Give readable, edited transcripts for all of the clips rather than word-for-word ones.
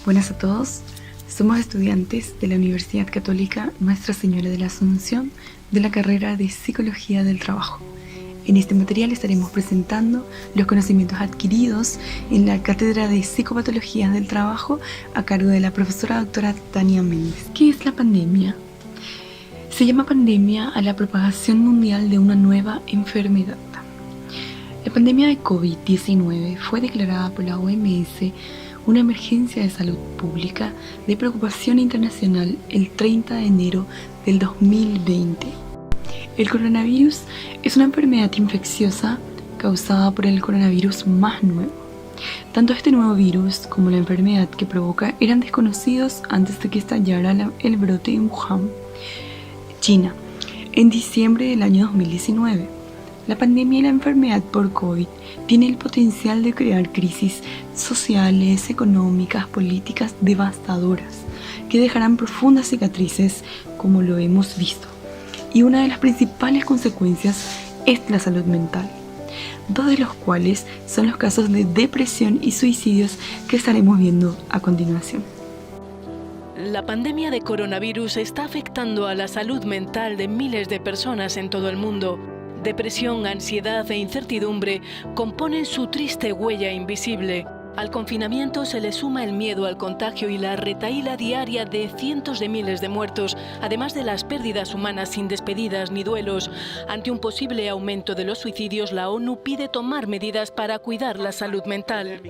Buenas a todos, somos estudiantes de la Universidad Católica Nuestra Señora de la Asunción de la carrera de Psicología del Trabajo. En este material estaremos presentando los conocimientos adquiridos en la Cátedra de Psicopatología del Trabajo a cargo de la profesora doctora Tania Méndez. ¿Qué es la pandemia? Se llama pandemia a la propagación mundial de una nueva enfermedad. La pandemia de COVID-19 fue declarada por la OMS una emergencia de salud pública de preocupación internacional el 30 de enero del 2020. El coronavirus es una enfermedad infecciosa causada por el coronavirus más nuevo. Tanto este nuevo virus como la enfermedad que provoca eran desconocidos antes de que estallara el brote en Wuhan, China, en diciembre del año 2019. La pandemia y la enfermedad por COVID tiene el potencial de crear crisis sociales, económicas, políticas devastadoras que dejarán profundas cicatrices, como lo hemos visto. Y una de las principales consecuencias es la salud mental, dos de los cuales son los casos de depresión y suicidios que estaremos viendo a continuación. La pandemia de coronavirus está afectando a la salud mental de miles de personas en todo el mundo. Depresión, ansiedad e incertidumbre componen su triste huella invisible. Al confinamiento se le suma el miedo al contagio y la retahíla diaria de cientos de miles de muertos, además de las pérdidas humanas sin despedidas ni duelos. Ante un posible aumento de los suicidios, la ONU pide tomar medidas para cuidar la salud mental.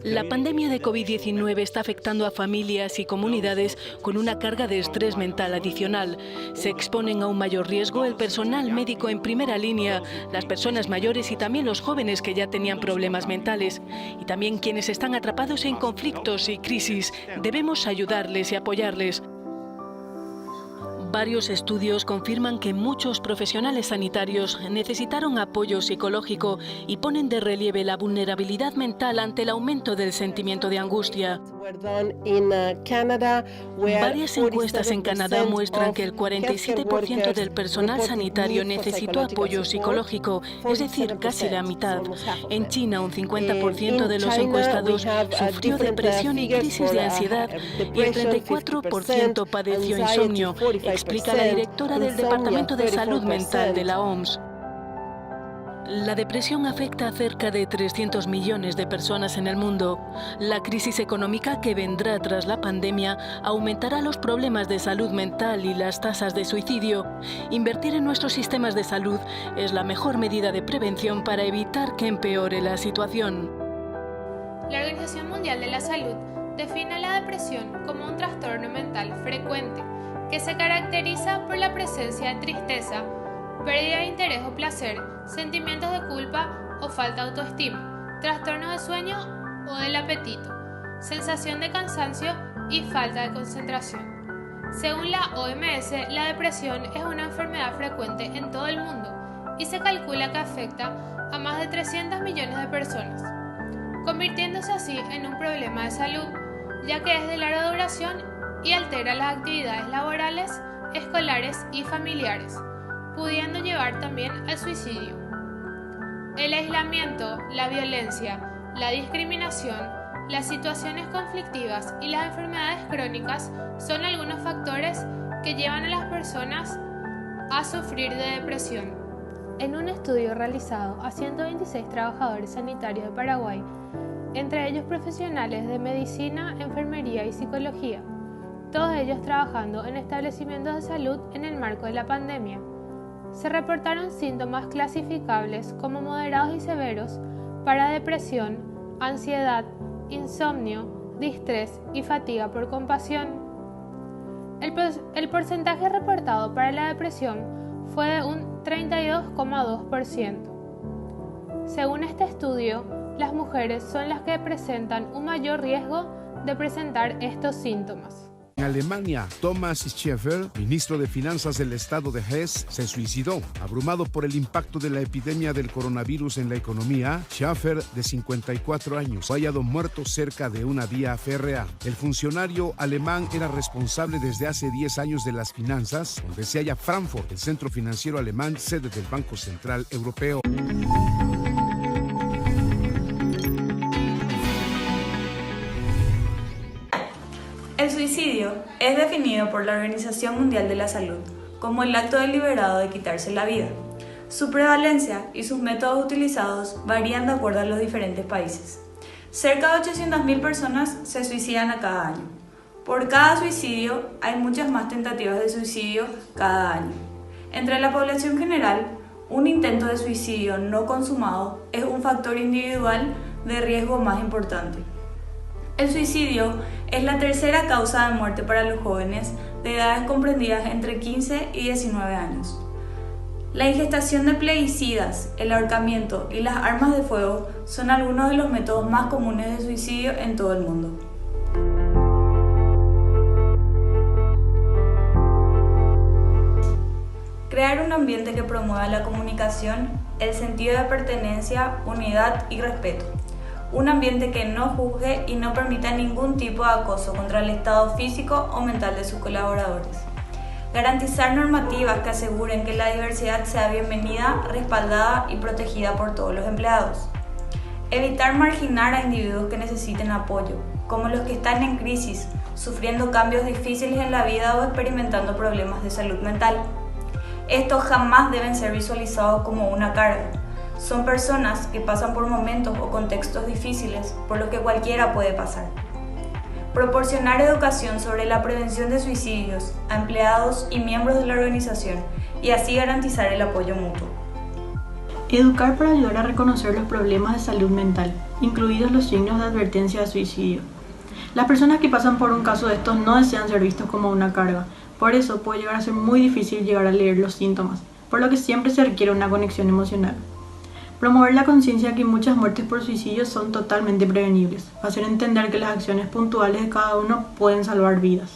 La pandemia de COVID-19 está afectando a familias y comunidades con una carga de estrés mental adicional. Se exponen a un mayor riesgo el personal médico en primera línea, las personas mayores y también los jóvenes que ya tenían problemas mentales. Y también quienes están atrapados en conflictos y crisis. Debemos ayudarles y apoyarles. Varios estudios confirman que muchos profesionales sanitarios necesitaron apoyo psicológico y ponen de relieve la vulnerabilidad mental ante el aumento del sentimiento de angustia. Varias encuestas en Canadá muestran que el 47% del personal sanitario necesitó apoyo psicológico, es decir, casi la mitad. En China, un 50% de los encuestados sufrió depresión y crisis de ansiedad y el 34% padeció insomnio, explica la directora del Departamento de Salud Mental de la OMS. La depresión afecta a cerca de 300 millones de personas en el mundo. La crisis económica que vendrá tras la pandemia aumentará los problemas de salud mental y las tasas de suicidio. Invertir en nuestros sistemas de salud es la mejor medida de prevención para evitar que empeore la situación. La Organización Mundial de la Salud define la depresión como un trastorno mental frecuente que se caracteriza por la presencia de tristeza, pérdida de interés o placer, sentimientos de culpa o falta de autoestima, trastorno de sueño o del apetito, sensación de cansancio y falta de concentración. Según la OMS, la depresión es una enfermedad frecuente en todo el mundo y se calcula que afecta a más de 300 millones de personas, convirtiéndose así en un problema de salud, ya que es de larga duración y altera las actividades laborales, escolares y familiares, pudiendo llevar también al suicidio. El aislamiento, la violencia, la discriminación, las situaciones conflictivas y las enfermedades crónicas son algunos factores que llevan a las personas a sufrir de depresión. En un estudio realizado a 126 trabajadores sanitarios de Paraguay, entre ellos profesionales de medicina, enfermería y psicología, todos ellos trabajando en establecimientos de salud en el marco de la pandemia, se reportaron síntomas clasificables como moderados y severos para depresión, ansiedad, insomnio, distrés y fatiga por compasión. El porcentaje reportado para la depresión fue de un 32,2%. Según este estudio, las mujeres son las que presentan un mayor riesgo de presentar estos síntomas. En Alemania, Thomas Schäfer, ministro de Finanzas del estado de Hesse, se suicidó. Abrumado por el impacto de la epidemia del coronavirus en la economía, Schäfer, de 54 años, fue hallado muerto cerca de una vía férrea. El funcionario alemán era responsable desde hace 10 años de las finanzas, donde se halla Frankfurt, el centro financiero alemán, sede del Banco Central Europeo. suicidio es definido por la Organización Mundial de la Salud como el acto deliberado de quitarse la vida. Su prevalencia y sus métodos utilizados varían de acuerdo a los diferentes países. Cerca de 800.000 personas se suicidan a cada año. Por cada suicidio hay muchas más tentativas de suicidio cada año. Entre la población general, un intento de suicidio no consumado es un factor individual de riesgo más importante. El suicidio es la tercera causa de muerte para los jóvenes de edades comprendidas entre 15 y 19 años. La ingestión de plaguicidas, el ahorcamiento y las armas de fuego son algunos de los métodos más comunes de suicidio en todo el mundo. Crear un ambiente que promueva la comunicación, el sentido de pertenencia, unidad y respeto. Un ambiente que no juzgue y no permita ningún tipo de acoso contra el estado físico o mental de sus colaboradores. Garantizar normativas que aseguren que la diversidad sea bienvenida, respaldada y protegida por todos los empleados. Evitar marginar a individuos que necesiten apoyo, como los que están en crisis, sufriendo cambios difíciles en la vida o experimentando problemas de salud mental. Estos jamás deben ser visualizados como una carga. Son personas que pasan por momentos o contextos difíciles por los que cualquiera puede pasar. Proporcionar educación sobre la prevención de suicidios a empleados y miembros de la organización y así garantizar el apoyo mutuo. Educar para ayudar a reconocer los problemas de salud mental, incluidos los signos de advertencia de suicidio. Las personas que pasan por un caso de estos no desean ser vistos como una carga. Por eso puede llegar a ser muy difícil llegar a leer los síntomas, por lo que siempre se requiere una conexión emocional. Promover la conciencia que muchas muertes por suicidio son totalmente prevenibles, hacer entender que las acciones puntuales de cada uno pueden salvar vidas.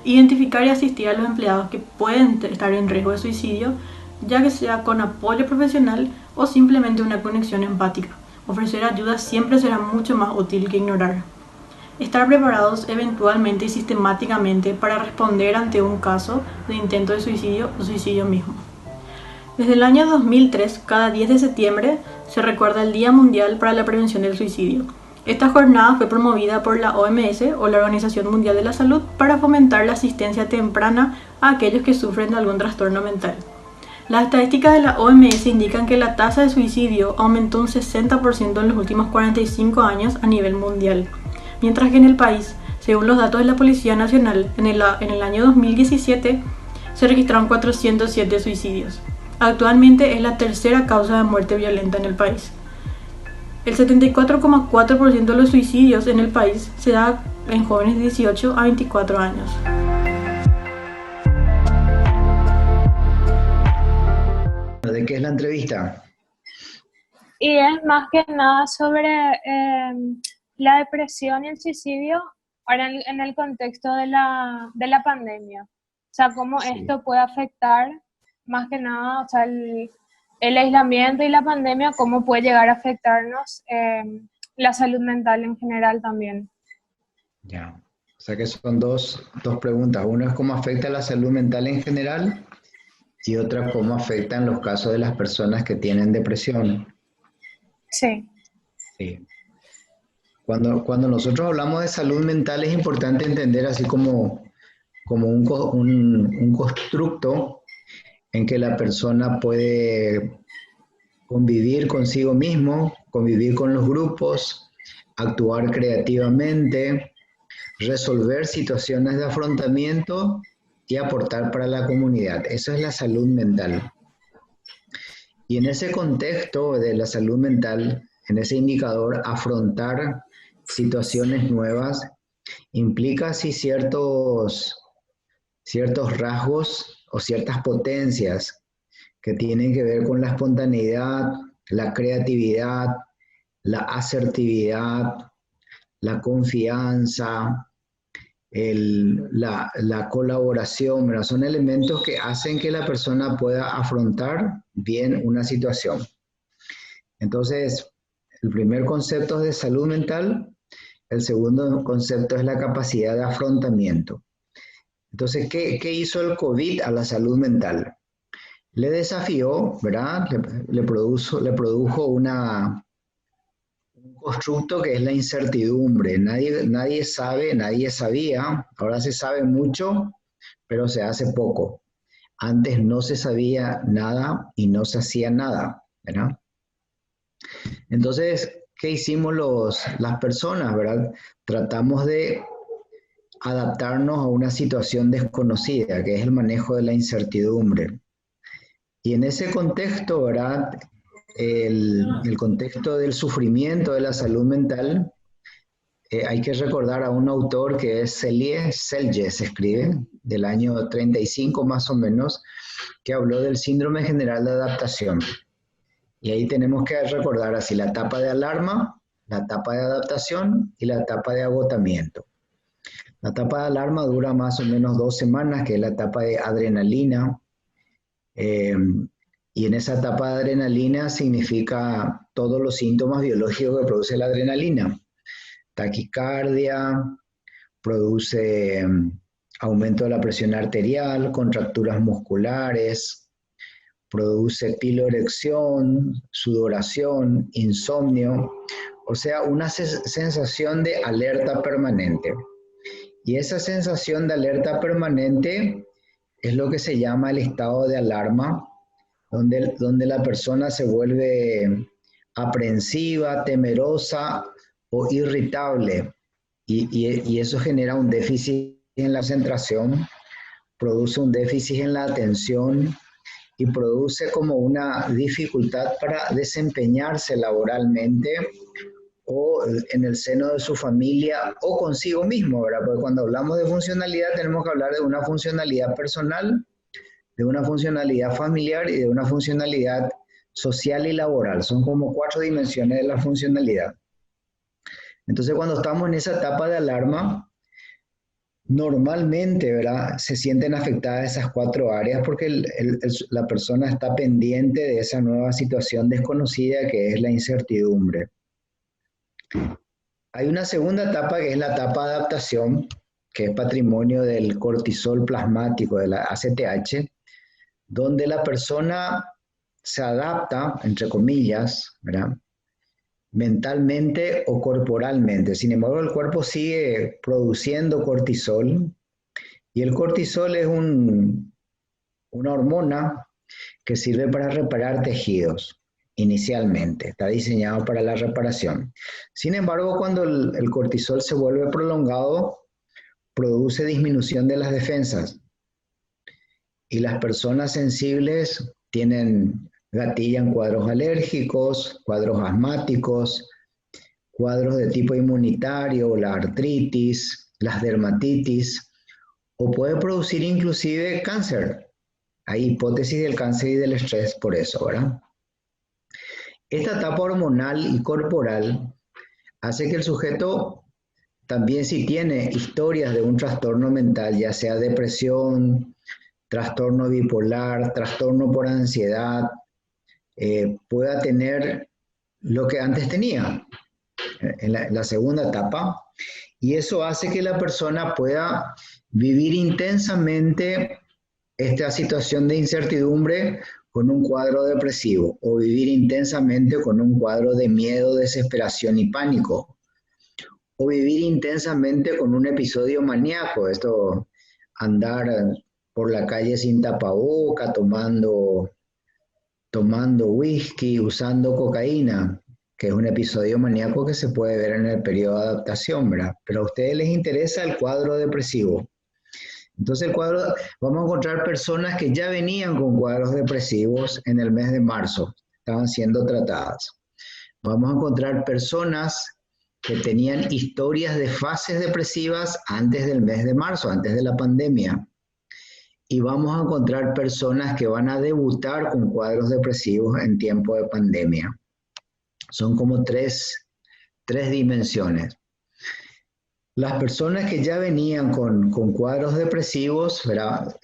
Identificar y asistir a los empleados que pueden estar en riesgo de suicidio, ya que sea con apoyo profesional o simplemente una conexión empática. Ofrecer ayuda siempre será mucho más útil que ignorar. Estar preparados eventualmente y sistemáticamente para responder ante un caso de intento de suicidio o suicidio mismo. Desde el año 2003, cada 10 de septiembre, se recuerda el Día Mundial para la Prevención del Suicidio. Esta jornada fue promovida por la OMS o la Organización Mundial de la Salud para fomentar la asistencia temprana a aquellos que sufren de algún trastorno mental. Las estadísticas de la OMS indican que la tasa de suicidio aumentó un 60% en los últimos 45 años a nivel mundial, mientras que en el país, según los datos de la Policía Nacional, en el año 2017 se registraron 407 suicidios. Actualmente es la tercera causa de muerte violenta en el país. El 74,4% de los suicidios en el país se da en jóvenes de 18 a 24 años. ¿De qué es la entrevista? Y es más que nada sobre la depresión y el suicidio ahora en el contexto de la pandemia. O sea, cómo esto puede afectar más que nada, o sea, el aislamiento y la pandemia, cómo puede llegar a afectarnos la salud mental en general también. Ya, o sea que son dos preguntas. Una es cómo afecta la salud mental en general y otra cómo afectan los casos de las personas que tienen depresión. Sí. Sí. Cuando nosotros hablamos de salud mental es importante entender así como un constructo en que la persona puede convivir consigo mismo, convivir con los grupos, actuar creativamente, resolver situaciones de afrontamiento y aportar para la comunidad. Eso es la salud mental. Y en ese contexto de la salud mental, en ese indicador, afrontar situaciones nuevas implica así ciertos rasgos o ciertas potencias que tienen que ver con la espontaneidad, la creatividad, la asertividad, la confianza, la colaboración, ¿verdad? Son elementos que hacen que la persona pueda afrontar bien una situación. Entonces, el primer concepto es de salud mental, el segundo concepto es la capacidad de afrontamiento. Entonces, ¿qué hizo el COVID a la salud mental? Le desafió, ¿verdad? Le produjo una un constructo que es la incertidumbre. Nadie sabe, nadie sabía, ahora se sabe mucho, pero se hace poco. Antes no se sabía nada y no se hacía nada, ¿verdad? Entonces, ¿qué hicimos las personas, verdad? Tratamos de adaptarnos a una situación desconocida, que es el manejo de la incertidumbre. Y en ese contexto, ¿verdad? El contexto del sufrimiento de la salud mental, hay que recordar a un autor que es Selye, se escribe, del año 35 más o menos, que habló del síndrome general de adaptación. Y ahí tenemos que recordar así la etapa de alarma, la etapa de adaptación y la etapa de agotamiento. La etapa de alarma dura más o menos 2 semanas, que es la etapa de adrenalina. Y en esa etapa de adrenalina significa todos los síntomas biológicos que produce la adrenalina. Taquicardia, produce aumento de la presión arterial, contracturas musculares, produce piloerección, sudoración, insomnio, o sea, una sensación de alerta permanente. Y esa sensación de alerta permanente es lo que se llama el estado de alarma, donde la persona se vuelve aprensiva, temerosa o irritable. Y eso genera un déficit en la concentración, produce un déficit en la atención y produce como una dificultad para desempeñarse laboralmente o en el seno de su familia o consigo mismo, ¿verdad? Porque cuando hablamos de funcionalidad tenemos que hablar de una funcionalidad personal, de una funcionalidad familiar y de una funcionalidad social y laboral. Son como 4 dimensiones de la funcionalidad. Entonces, cuando estamos en esa etapa de alarma, normalmente, ¿verdad?, se sienten afectadas esas 4 áreas porque la persona está pendiente de esa nueva situación desconocida que es la incertidumbre. Hay una segunda etapa que es la etapa de adaptación, que es patrimonio del cortisol plasmático, de la ACTH, donde la persona se adapta, entre comillas, ¿verdad?, mentalmente o corporalmente. Sin embargo, el cuerpo sigue produciendo cortisol y el cortisol es una hormona que sirve para reparar tejidos inicialmente. Está diseñado para la reparación. Sin embargo, cuando el cortisol se vuelve prolongado, produce disminución de las defensas y las personas sensibles gatillan cuadros alérgicos, cuadros asmáticos, cuadros de tipo inmunitario, la artritis, las dermatitis, o puede producir inclusive cáncer. Hay hipótesis del cáncer y del estrés por eso, ¿verdad? Esta etapa hormonal y corporal hace que el sujeto también, si tiene historias de un trastorno mental, ya sea depresión, trastorno bipolar, trastorno por ansiedad, pueda tener lo que antes tenía en la segunda etapa, y eso hace que la persona pueda vivir intensamente esta situación de incertidumbre con un cuadro depresivo, o vivir intensamente con un cuadro de miedo, desesperación y pánico, o vivir intensamente con un episodio maníaco, esto, andar por la calle sin tapaboca, tomando whisky, usando cocaína, que es un episodio maníaco que se puede ver en el periodo de adaptación, ¿verdad? Pero a ustedes les interesa el cuadro depresivo. Entonces vamos a encontrar personas que ya venían con cuadros depresivos en el mes de marzo, estaban siendo tratadas. Vamos a encontrar personas que tenían historias de fases depresivas antes del mes de marzo, antes de la pandemia. Y vamos a encontrar personas que van a debutar con cuadros depresivos en tiempo de pandemia. Son como tres dimensiones. Las personas que ya venían con cuadros depresivos, ¿verdad?,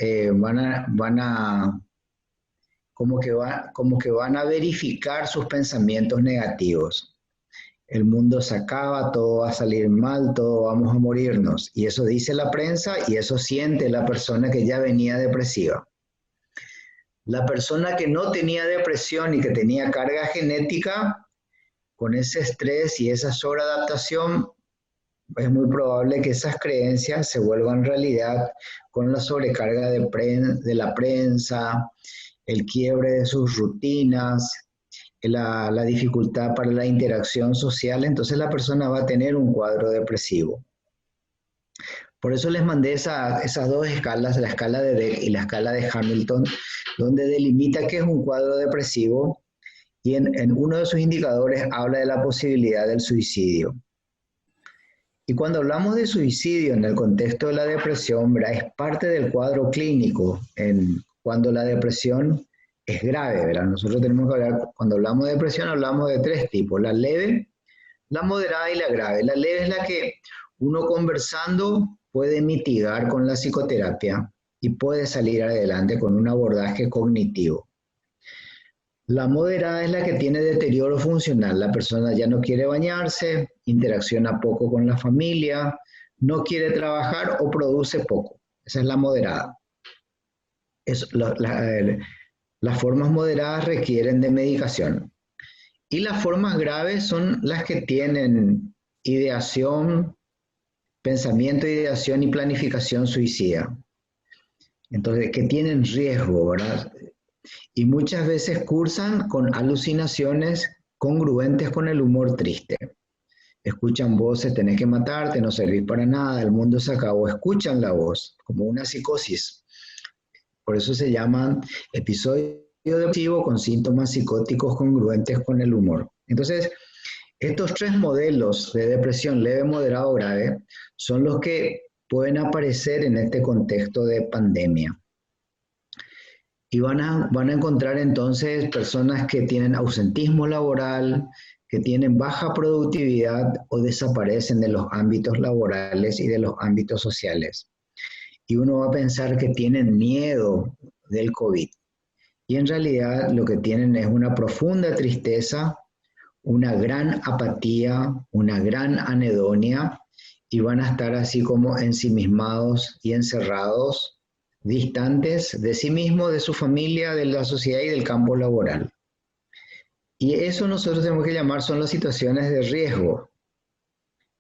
como que van a verificar sus pensamientos negativos. El mundo se acaba, todo va a salir mal, todo vamos a morirnos. Y eso dice la prensa y eso siente la persona que ya venía depresiva. La persona que no tenía depresión y que tenía carga genética con ese estrés y esa sobreadaptación, es muy probable que esas creencias se vuelvan realidad con la sobrecarga de la prensa, el quiebre de sus rutinas, la dificultad para la interacción social. Entonces la persona va a tener un cuadro depresivo. Por eso les mandé esas dos escalas, la escala de Beck y la escala de Hamilton, donde delimita qué es un cuadro depresivo, y en uno de sus indicadores habla de la posibilidad del suicidio. Y cuando hablamos de suicidio en el contexto de la depresión, ¿verdad?, es parte del cuadro clínico cuando la depresión es grave, ¿verdad? Nosotros tenemos que hablar, cuando hablamos de depresión, hablamos de tres tipos: la leve, la moderada y la grave. La leve es la que uno conversando puede mitigar con la psicoterapia y puede salir adelante con un abordaje cognitivo. La moderada es la que tiene deterioro funcional. La persona ya no quiere bañarse, interacciona poco con la familia, no quiere trabajar o produce poco. Esa es la moderada. Las formas moderadas requieren de medicación. Y las formas graves son las que tienen ideación, pensamiento, ideación y planificación suicida. Entonces, que tienen riesgo, ¿verdad? Y muchas veces cursan con alucinaciones congruentes con el humor triste. Escuchan voces: tenés que matarte, no servís para nada, el mundo se acabó. Escuchan la voz como una psicosis. Por eso se llaman episodios depresivos con síntomas psicóticos congruentes con el humor. Entonces, estos tres modelos de depresión leve, moderada o grave son los que pueden aparecer en este contexto de pandemia. Y van a encontrar entonces personas que tienen ausentismo laboral, que tienen baja productividad o desaparecen de los ámbitos laborales y de los ámbitos sociales. Y uno va a pensar que tienen miedo del COVID. Y en realidad lo que tienen es una profunda tristeza, una gran apatía, una gran anedonia, y van a estar así como ensimismados y encerrados, distantes de sí mismos, de su familia, de la sociedad y del campo laboral. Y eso nosotros tenemos que llamar, son las situaciones de riesgo.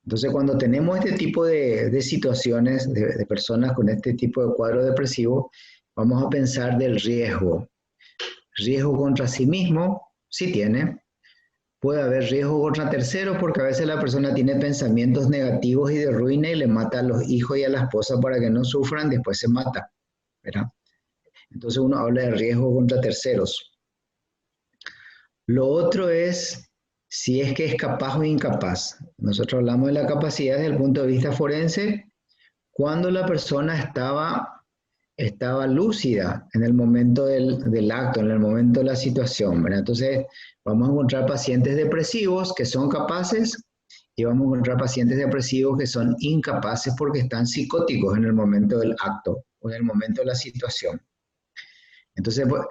Entonces, cuando tenemos este tipo de situaciones, de personas con este tipo de cuadro depresivo, vamos a pensar del riesgo. Riesgo contra sí mismo, sí tiene. Puede haber riesgo contra terceros, porque a veces la persona tiene pensamientos negativos y de ruina y le mata a los hijos y a la esposa para que no sufran, después se mata, ¿verdad? Entonces uno habla de riesgo contra terceros. Lo otro es si es que es capaz o incapaz. Nosotros hablamos de la capacidad desde el punto de vista forense, cuando la persona estaba lúcida en el momento del acto, en el momento de la situación, ¿verdad? Entonces vamos a encontrar pacientes depresivos que son capaces y vamos a encontrar pacientes depresivos que son incapaces porque están psicóticos en el momento del acto o en el momento de la situación. Entonces, pues,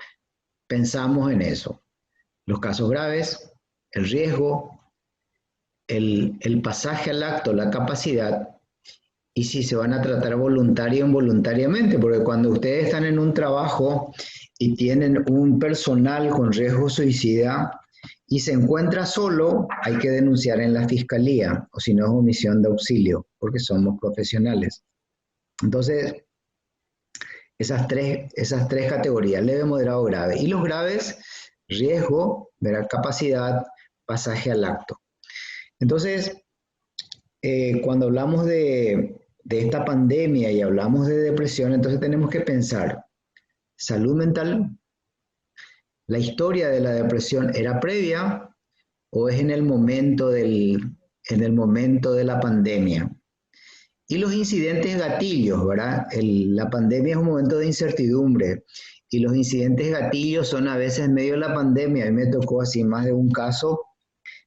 pensamos en eso. Los casos graves, el riesgo, el pasaje al acto, la capacidad, y si se van a tratar voluntario o involuntariamente, porque cuando ustedes están en un trabajo y tienen un personal con riesgo suicida y se encuentra solo, hay que denunciar en la fiscalía, o si no es omisión de auxilio, porque somos profesionales. Entonces, esas tres categorías, leve, moderado, grave. Y los graves, riesgo, ¿verdad?, capacidad, pasaje al acto. Entonces, cuando hablamos de esta pandemia y hablamos de depresión, entonces tenemos que pensar, salud mental, ¿la historia de la depresión era previa o es en el momento de la pandemia? Y los incidentes gatillos, ¿verdad? La pandemia es un momento de incertidumbre y los incidentes gatillos son a veces en medio de la pandemia. A mí me tocó así más de un caso,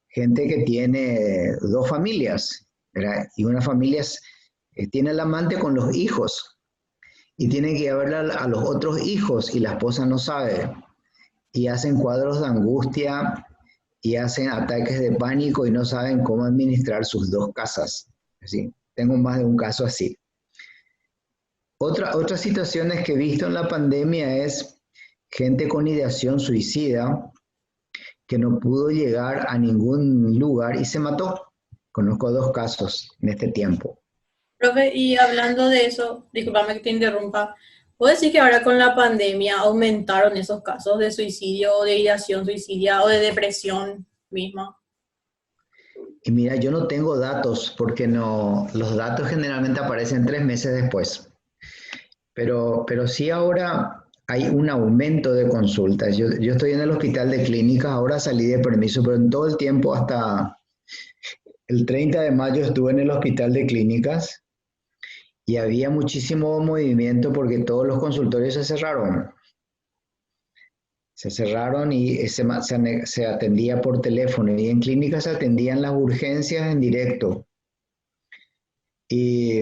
gente que tiene dos familias, ¿verdad? Y una familia tiene al amante con los hijos y tiene que llevarle a los otros hijos y la esposa no sabe. Y hacen cuadros de angustia y hacen ataques de pánico y no saben cómo administrar sus dos casas. ¿Sí? Tengo más de un caso así. Otras situaciones que he visto en la pandemia es gente con ideación suicida que no pudo llegar a ningún lugar y se mató. Conozco 2 casos en este tiempo. Profe, y hablando de eso, discúlpame que te interrumpa, ¿puedo decir que ahora con la pandemia aumentaron esos casos de suicidio o de ideación suicidia o de depresión misma? Y mira, yo no tengo datos porque no, los datos generalmente aparecen 3 meses después. Pero sí ahora hay un aumento de consultas. Yo estoy en el hospital de clínicas, ahora salí de permiso, pero en todo el tiempo hasta el 30 de mayo estuve en el hospital de clínicas y había muchísimo movimiento porque todos los consultorios se cerraron. Se cerraron y se atendía por teléfono y en clínicas se atendían las urgencias en directo y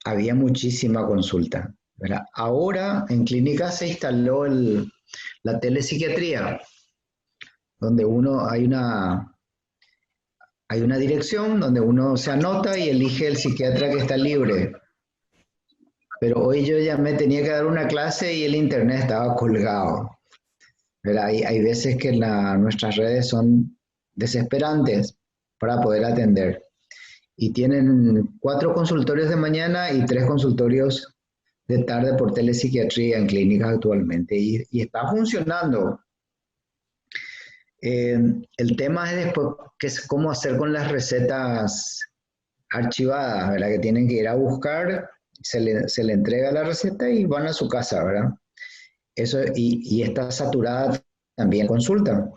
había muchísima consulta, ¿verdad? Ahora en clínicas se instaló la telepsiquiatría, donde hay una dirección donde uno se anota y elige el psiquiatra que está libre. Pero hoy yo ya me tenía que dar una clase y el internet estaba colgado. Pero hay veces que nuestras redes son desesperantes para poder atender. Y tienen 4 consultorios de mañana y 3 consultorios de tarde por telepsiquiatría en clínicas actualmente. Y está funcionando. El tema es después cómo hacer con las recetas archivadas, ¿verdad? Que tienen que ir a buscar, se le entrega la receta y van a su casa, ¿verdad? Eso, y está saturada también consulta,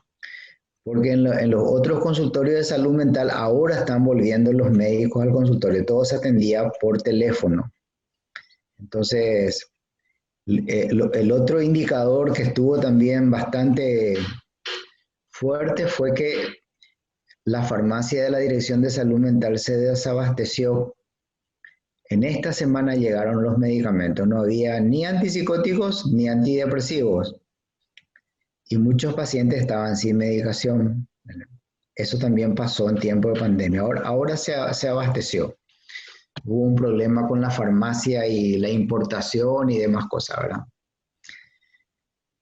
porque en los otros consultorios de salud mental ahora están volviendo los médicos al consultorio, todo se atendía por teléfono. Entonces, el otro indicador que estuvo también bastante fuerte fue que la farmacia de la Dirección de Salud Mental se desabasteció. En esta semana llegaron los medicamentos, no había ni antipsicóticos ni antidepresivos y muchos pacientes estaban sin medicación. Eso también pasó en tiempo de pandemia. Ahora se abasteció. Hubo un problema con la farmacia y la importación y demás cosas, ¿verdad?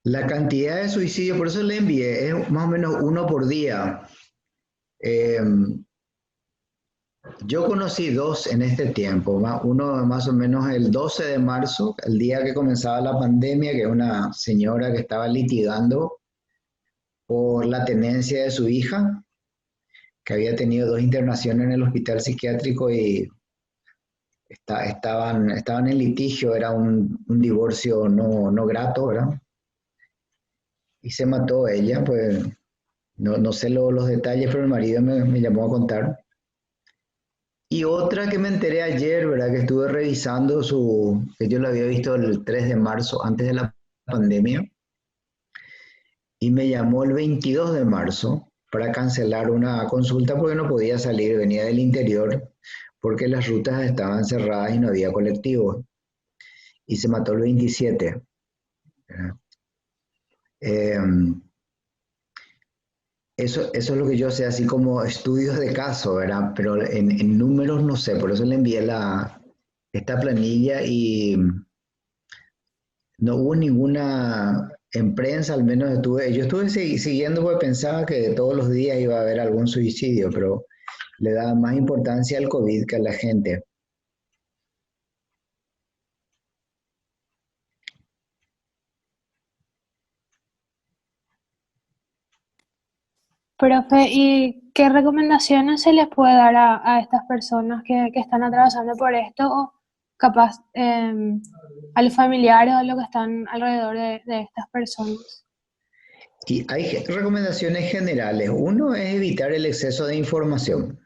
La cantidad de suicidios, por eso le envié, es más o menos 1 por día. Yo conocí 2 en este tiempo, uno más o menos el 12 de marzo, el día que comenzaba la pandemia, que es una señora que estaba litigando por la tenencia de su hija, que había tenido 2 internaciones en el hospital psiquiátrico y estaban en litigio, era un divorcio no grato, ¿verdad? Y se mató ella, pues no sé los detalles, pero el marido me llamó a contar. Y otra que me enteré ayer, ¿verdad? Que estuve revisando que yo la había visto el 3 de marzo, antes de la pandemia, y me llamó el 22 de marzo para cancelar una consulta porque no podía salir, venía del interior, porque las rutas estaban cerradas y no había colectivos. Y se mató el 27. Eso es lo que yo sé, así como estudios de caso, ¿verdad? Pero en números no sé, por eso le envié esta planilla y no hubo ninguna, en prensa al menos yo estuve siguiendo porque pensaba que todos los días iba a haber algún suicidio, pero le da más importancia al COVID que a la gente. Profe, ¿y qué recomendaciones se les puede dar a estas personas que están atravesando por esto o capaz a los familiares o los que están alrededor de estas personas? Y hay recomendaciones generales. Uno es evitar el exceso de información.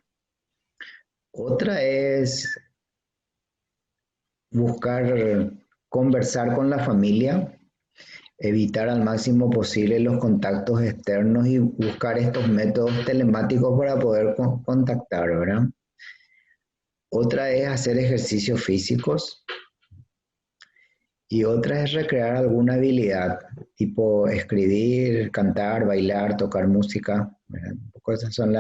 Otra es buscar conversar con la familia, evitar al máximo posible los contactos externos y buscar estos métodos telemáticos para poder contactar, ¿verdad? Otra es hacer ejercicios físicos y otra es recrear alguna habilidad, tipo escribir, cantar, bailar, tocar música, ¿verdad? Un poco esas son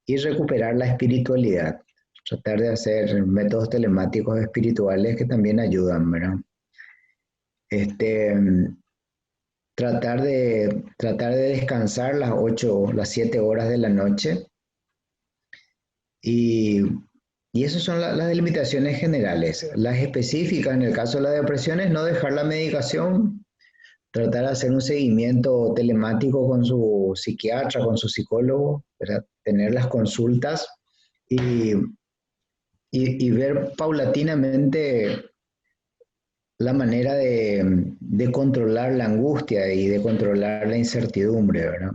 y recuperar la espiritualidad, tratar de hacer métodos telemáticos espirituales que también ayudan, ¿verdad? tratar de descansar las 7 horas de la noche. Y esas son las delimitaciones generales. Las específicas, en el caso de la depresión, es no dejar la medicación, tratar de hacer un seguimiento telemático con su psiquiatra, con su psicólogo, ¿verdad? Tener las consultas y ver paulatinamente la manera de controlar la angustia y de controlar la incertidumbre, ¿verdad?